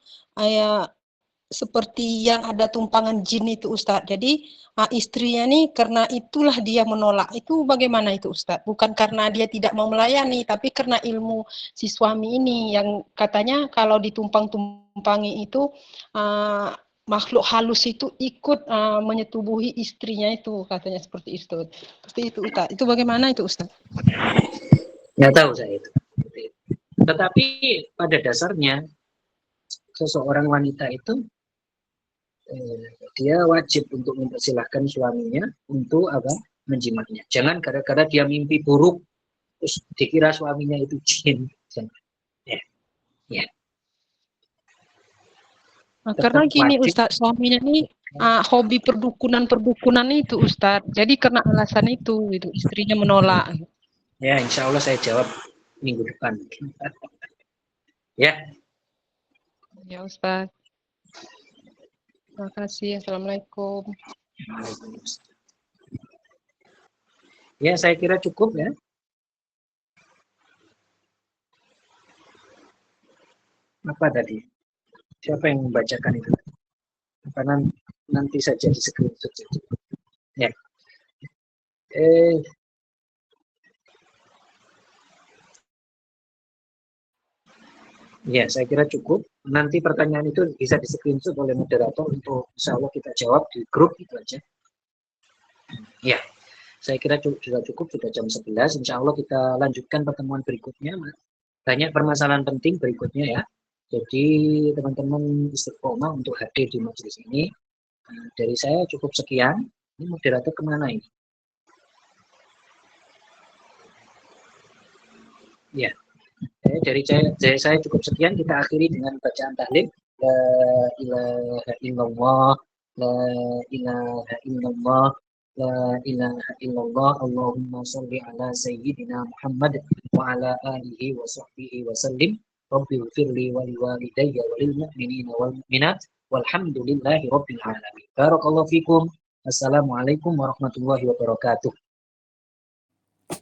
seperti yang ada tumpangan jin itu Ustadz. Jadi istrinya nih karena itulah dia menolak. Itu bagaimana itu Ustadz? Bukan karena dia tidak mau melayani, tapi karena ilmu si suami ini yang katanya kalau ditumpang-tumpangi itu makhluk halus itu ikut menyetubuhi istrinya itu, katanya seperti itu. Seperti itu Ustadz. Itu bagaimana itu Ustadz? Nggak tahu saya itu. Tetapi pada dasarnya seseorang wanita itu dia wajib untuk mempersilahkan suaminya untuk menjimanya. Jangan gara-gara dia mimpi buruk terus dikira suaminya itu jin. Ya. Ya. Karena gini Ustadz, suaminya ini hobi perdukunan itu Ustadz. Jadi karena alasan itu istrinya menolak. Ya, insya Allah saya jawab minggu depan. Ya. Ya Ustadz. Terima kasih. Assalamualaikum. Ya, saya kira cukup ya. Apa tadi? Siapa yang membacakan itu? Apa nanti saja di screenshot saja. Ya. Ya, saya kira cukup. Nanti pertanyaan itu bisa di screenshot oleh moderator untuk insya Allah kita jawab di grup itu aja. Ya, saya kira sudah cukup, sudah jam 11. Insya Allah kita lanjutkan pertemuan berikutnya. Banyak permasalahan penting berikutnya ya. Jadi teman-teman istiqomah untuk hadir di majelis ini. Dari saya cukup sekian. Ini moderator kemana ini? Ya. Dari saya cukup sekian, kita akhiri dengan bacaan tahlil. La ilaha illallah, la ilaha illallah, la ilaha illallah, Allahumma sholli ala sayyidina Muhammad wa ala alihi wa sahbihi wa sallim. Rabbi ighfirli wa liwalidayya wa lil mu'minina wal mu'minat walhamdulillahi rabbil alamin. Barakallahu fikum. Assalamualaikum warahmatullahi wabarakatuh.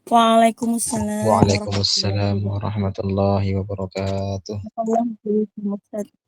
Waalaikumsalam. Waalaikumsalam warahmatullahi wabarakatuh. Waalaikumsalam.